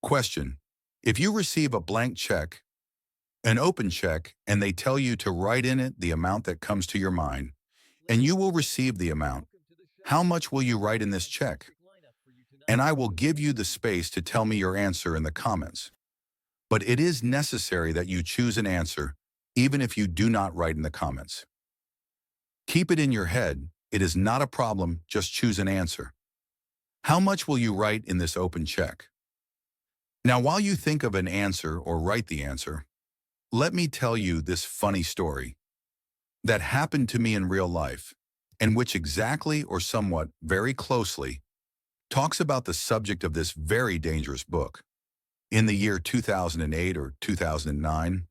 Question. If you receive a blank check, an open check, and they tell you to write in it the amount that comes to your mind, and you will receive the amount, how much will you write in this check? And I will give you the space to tell me your answer in the comments. But it is necessary that you choose an answer, even if you do not write in the comments. Keep it in your head. It is not a problem. Just choose an answer. How much will you write in this open check? Now, while you think of an answer or write the answer, let me tell you this funny story that happened to me in real life, and which exactly or somewhat very closely talks about the subject of this very dangerous book. In the year 2008 or 2009,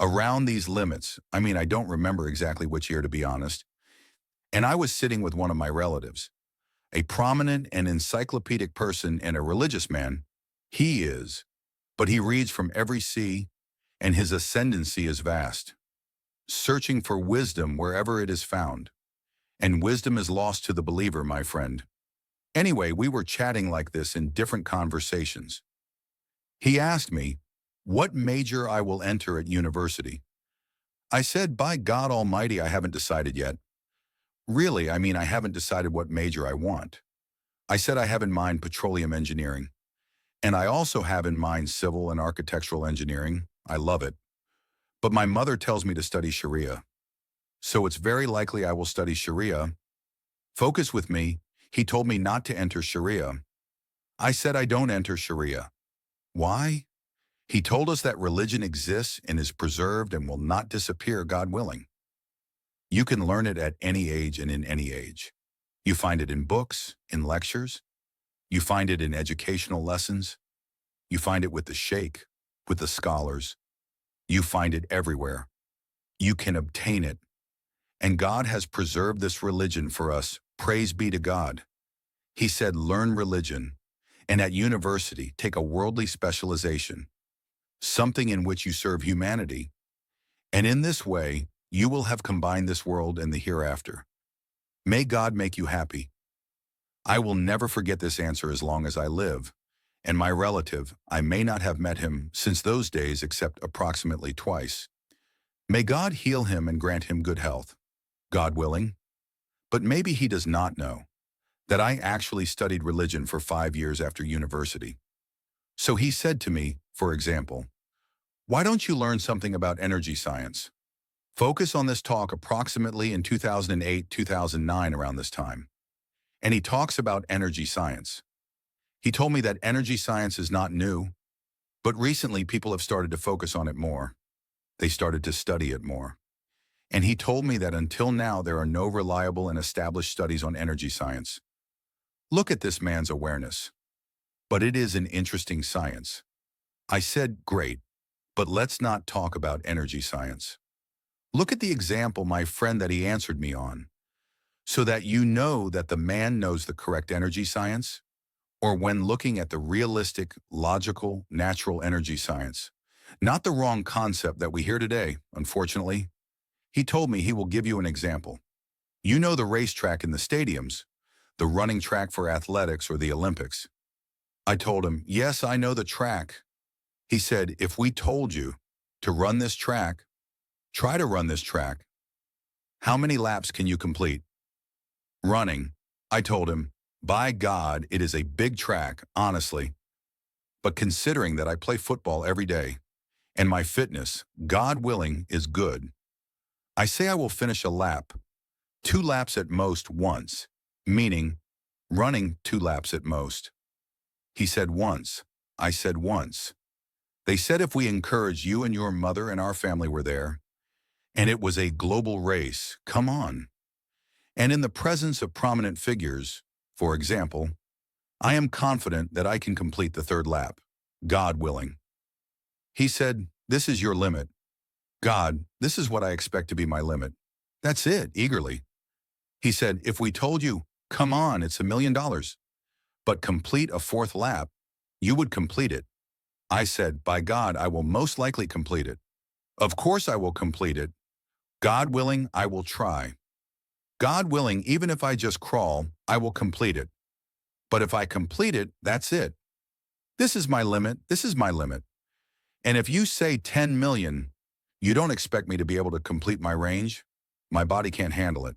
around these limits, I don't remember exactly which year to be honest, and I was sitting with one of my relatives, a prominent and encyclopedic person and a religious man. He is, but he reads from every sea, and his ascendancy is vast, searching for wisdom wherever it is found. And wisdom is lost to the believer, my friend. Anyway, we were chatting like this in different conversations. He asked me what major I will enter at university. I said, by God Almighty, I haven't decided yet. Really, I haven't decided what major I want. I said I have in mind petroleum engineering. And I also have in mind civil and architectural engineering. I love it. But my mother tells me to study Sharia. So it's very likely I will study Sharia. Focus with me. He told me not to enter Sharia. I said I don't enter Sharia. Why? He told us that religion exists and is preserved and will not disappear, God willing. You can learn it at any age and in any age. You find it in books, in lectures. You find it in educational lessons. You find it with the sheikh, with the scholars. You find it everywhere. You can obtain it. And God has preserved this religion for us. Praise be to God. He said, learn religion, and at university, take a worldly specialization, something in which you serve humanity. And in this way, you will have combined this world and the hereafter. May God make you happy. I will never forget this answer as long as I live. And my relative, I may not have met him since those days except approximately twice. May God heal him and grant him good health, God willing. But maybe he does not know that I actually studied religion for 5 years after university. So he said to me, for example, why don't you learn something about energy science? Focus on this talk approximately in 2008, 2009, around this time. And he talks about energy science. He told me that energy science is not new, but recently people have started to focus on it more. They started to study it more. And he told me that until now there are no reliable and established studies on energy science. Look at this man's awareness. But it is an interesting science. I said, great, but let's not talk about energy science. Look at the example, my friend, that he answered me on, so that you know that the man knows the correct energy science, or when looking at the realistic, logical, natural energy science, not the wrong concept that we hear today, unfortunately. He told me he will give you an example. You know the racetrack in the stadiums, the running track for athletics or the Olympics. I told him, yes, I know the track. He said, if we told you to run this track, try to run this track. How many laps can you complete? Running. I told him, by God, it is a big track, honestly. But considering that I play football every day, and my fitness, God willing, is good, I say I will finish a lap, 2 laps at most once, meaning running 2 laps at most. He said once. I said once. They said if we encourage you and your mother and our family were there, and it was a global race, come on. And in the presence of prominent figures, for example, I am confident that I can complete the 3rd lap, God willing. He said, this is your limit. God, this is what I expect to be my limit. That's it, eagerly. He said, if we told you, come on, it's $1 million, but complete a 4th lap, you would complete it. I said, by God, I will most likely complete it. Of course I will complete it. God willing, I will try. God willing, even if I just crawl, I will complete it. But if I complete it, that's it. This is my limit. This is my limit. And if you say 10 million, you don't expect me to be able to complete my range? My body can't handle it.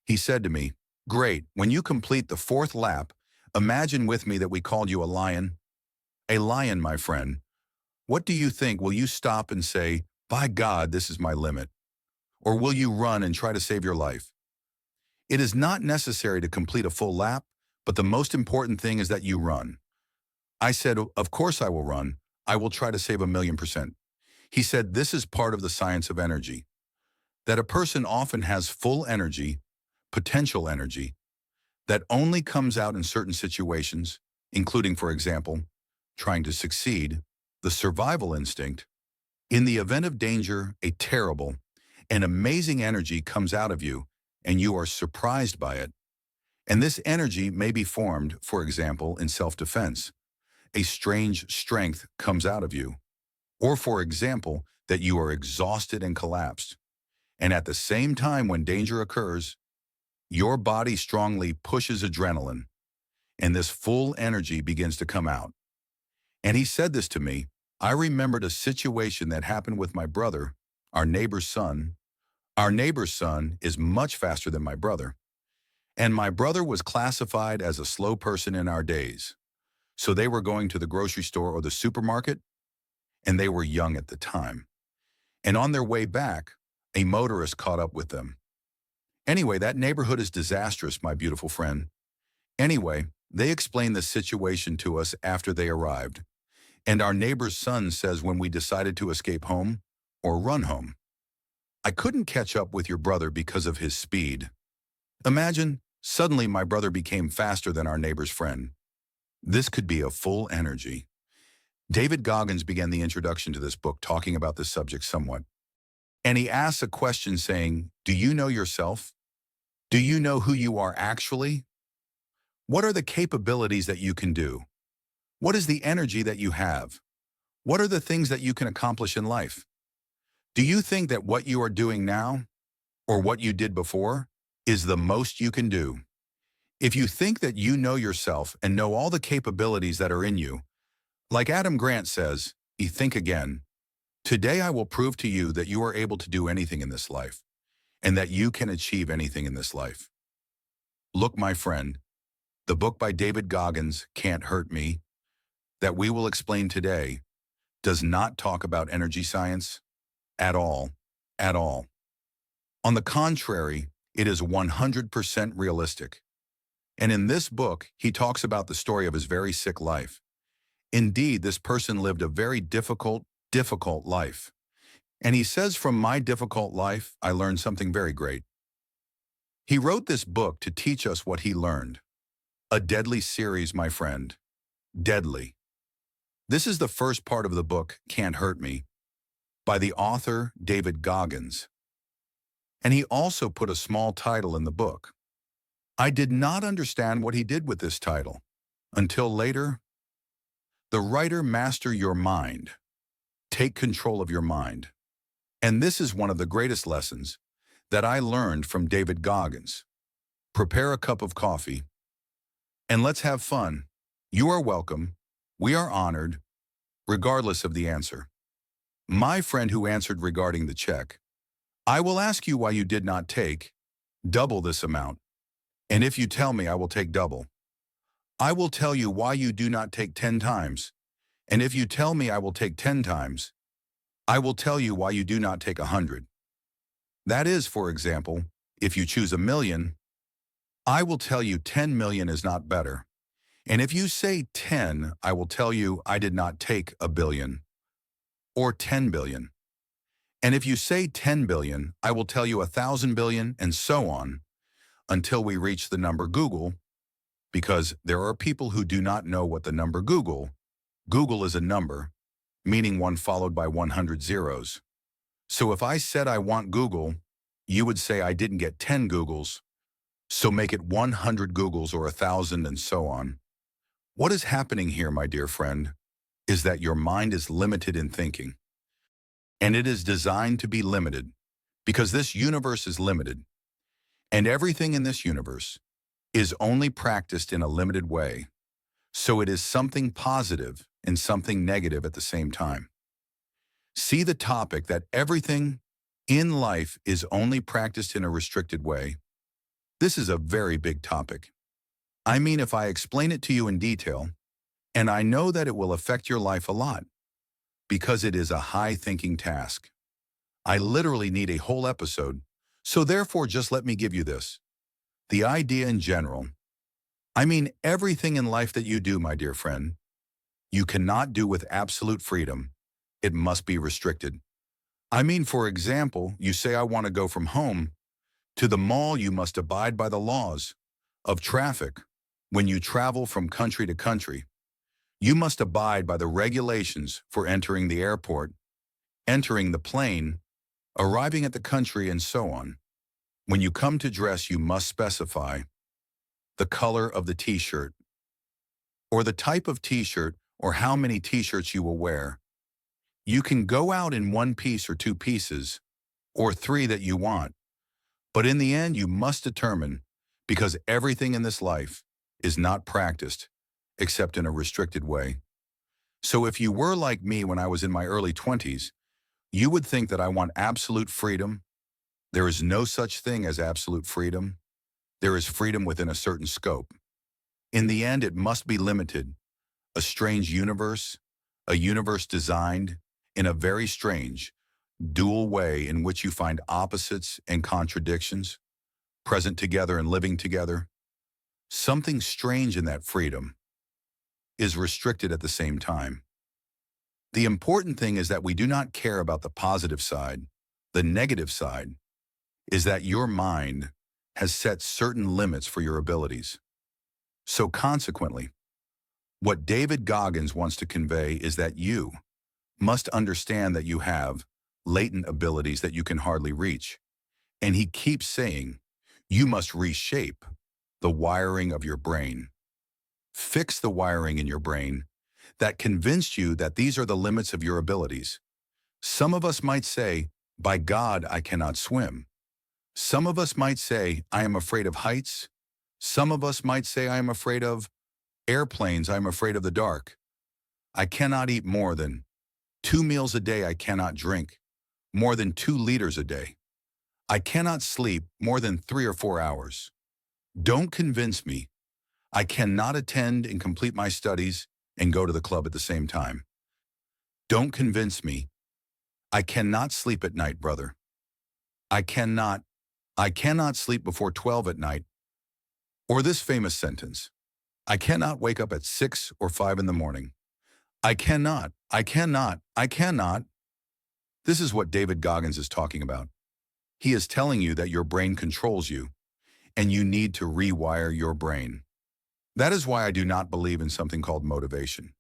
He said to me, great, when you complete the fourth lap, imagine with me that we called you a lion. A lion, my friend. What do you think? Will you stop and say, by God, this is my limit? Or will you run and try to save your life? It is not necessary to complete a full lap, but the most important thing is that you run. I said, of course I will run. I will try to save 1,000,000%. He said, this is part of the science of energy, that a person often has full energy, potential energy, that only comes out in certain situations, including, for example, trying to succeed, the survival instinct. In the event of danger, a terrible and amazing energy comes out of you, and you are surprised by it. And this energy may be formed, for example, in self-defense. A strange strength comes out of you. Or, for example, that you are exhausted and collapsed. And at the same time when danger occurs, your body strongly pushes adrenaline, and this full energy begins to come out. And he said this to me. I remembered a situation that happened with my brother, our neighbor's son. Our neighbor's son is much faster than my brother. And my brother was classified as a slow person in our days. So they were going to the grocery store or the supermarket, and they were young at the time. And on their way back, a motorist caught up with them. Anyway, that neighborhood is disastrous, my beautiful friend. Anyway, they explained the situation to us after they arrived. And our neighbor's son says when we decided to escape home or run home, I couldn't catch up with your brother because of his speed. Imagine, suddenly my brother became faster than our neighbor's friend. This could be a full energy. David Goggins began the introduction to this book talking about this subject somewhat. And he asks a question saying, do you know yourself? Do you know who you are actually? What are the capabilities that you can do? What is the energy that you have? What are the things that you can accomplish in life? Do you think that what you are doing now, or what you did before, is the most you can do? If you think that you know yourself and know all the capabilities that are in you, like Adam Grant says, you think again. Today I will prove to you that you are able to do anything in this life, and that you can achieve anything in this life. Look, my friend, the book by David Goggins, Can't Hurt Me, that we will explain today, does not talk about energy science at all, at all. On the contrary, it is 100% realistic. And in this book, he talks about the story of his very sick life. Indeed, this person lived a very difficult life. And he says, from my difficult life, I learned something very great. He wrote this book to teach us what he learned. A deadly series, my friend. Deadly. This is the first part of the book, Can't Hurt Me, by the author David Goggins. And he also put a small title in the book. I did not understand what he did with this title until later. The writer, master your mind. Take control of your mind. And this is one of the greatest lessons that I learned from David Goggins. Prepare a cup of coffee, and let's have fun. You are welcome. We are honored, regardless of the answer. My friend who answered regarding the check, I will ask you why you did not take double this amount. And if you tell me, I will take double. I will tell you why you do not take 10 times. And if you tell me, I will take 10 times. I will tell you why you do not take 100. That is, for example, if you choose 1,000,000, I will tell you 10 million is not better. And if you say 10, I will tell you I did not take 1,000,000,000 or 10 billion. And if you say 10 billion, I will tell you 1,000 billion and so on until we reach the number Google, because there are people who do not know what the number Google. Google is a number, meaning one followed by 100 zeros. So if I said I want Google, you would say I didn't get 10 Googles, so make it 100 Googles or 1,000 and so on. What is happening here, my dear friend, is that your mind is limited in thinking. And it is designed to be limited because this universe is limited. And everything in this universe is only practiced in a limited way. So it is something positive and something negative at the same time. See the topic that everything in life is only practiced in a restricted way. This is a very big topic. I mean, if I explain it to you in detail, and I know that it will affect your life a lot, because it is a high-thinking task. I literally need a whole episode, so therefore just let me give you this. The idea in general. I mean, everything in life that you do, my dear friend, you cannot do with absolute freedom. It must be restricted. I mean, for example, you say I want to go from home to the mall. You must abide by the laws of traffic. When you travel from country to country, you must abide by the regulations for entering the airport, entering the plane, arriving at the country, and so on. When you come to dress, you must specify the color of the t-shirt, or the type of t-shirt, or how many t-shirts you will wear. You can go out in one piece or two pieces, or three that you want. But in the end, you must determine, because everything in this life is not practiced except in a restricted way. So if you were like me when I was in my early 20s, you would think that I want absolute freedom. There is no such thing as absolute freedom. There is freedom within a certain scope. In the end, it must be limited. A strange universe, a universe designed in a very strange, dual way in which you find opposites and contradictions, present together and living together. Something strange in that freedom is restricted at the same time. The important thing is that we do not care about the positive side. The negative side is that your mind has set certain limits for your abilities. So consequently, what David Goggins wants to convey is that you must understand that you have latent abilities that you can hardly reach. And he keeps saying, you must reshape the wiring of your brain. Fix the wiring in your brain that convinced you that these are the limits of your abilities. Some of us might say, by God, I cannot swim. Some of us might say, I am afraid of heights. Some of us might say, I am afraid of airplanes. I am afraid of the dark. I cannot eat more than 2 meals a day. I cannot drink more than 2 liters a day. I cannot sleep more than 3 or 4 hours. Don't convince me. I cannot attend and complete my studies and go to the club at the same time. Don't convince me. I cannot sleep at night, brother. I cannot sleep before 12 at night. Or this famous sentence, I cannot wake up at 6 or 5 in the morning. I cannot. This is what David Goggins is talking about. He is telling you that your brain controls you, and you need to rewire your brain. That is why I do not believe in something called motivation.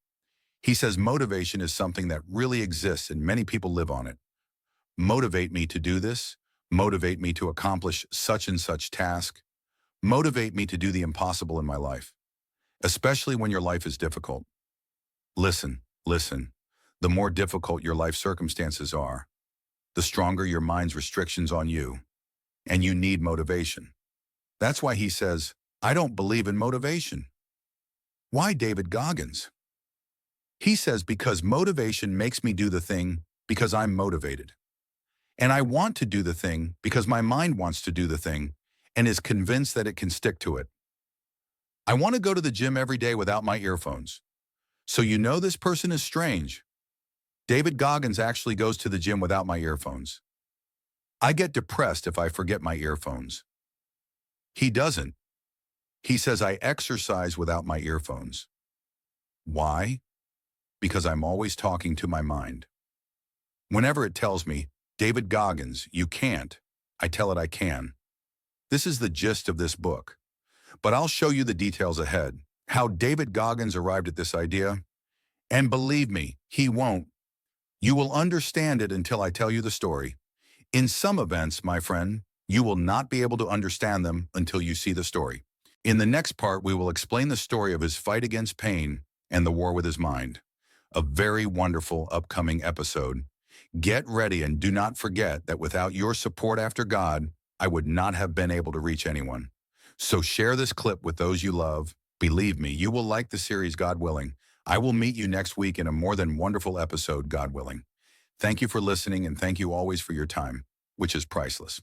He says motivation is something that really exists and many people live on it. Motivate me to do this. Motivate me to accomplish such and such task. Motivate me to do the impossible in my life, especially when your life is difficult. Listen. The more difficult your life circumstances are, the stronger your mind's restrictions on you, and you need motivation. That's why he says, I don't believe in motivation. Why David Goggins? He says because motivation makes me do the thing because I'm motivated. And I want to do the thing because my mind wants to do the thing and is convinced that it can stick to it. I want to go to the gym every day without my earphones. So you know this person is strange. David Goggins actually goes to the gym without my earphones. I get depressed if I forget my earphones. He doesn't. He says I exercise without my earphones. Why? Because I'm always talking to my mind. Whenever it tells me, David Goggins, you can't, I tell it I can. This is the gist of this book. But I'll show you the details ahead, how David Goggins arrived at this idea. And believe me, he won't. You will understand it until I tell you the story. In some events, my friend, you will not be able to understand them until you see the story. In the next part, we will explain the story of his fight against pain and the war with his mind. A very wonderful upcoming episode. Get ready and do not forget that without your support after God, I would not have been able to reach anyone. So share this clip with those you love. Believe me, you will like the series, God willing. I will meet you next week in a more than wonderful episode, God willing. Thank you for listening, and thank you always for your time, which is priceless.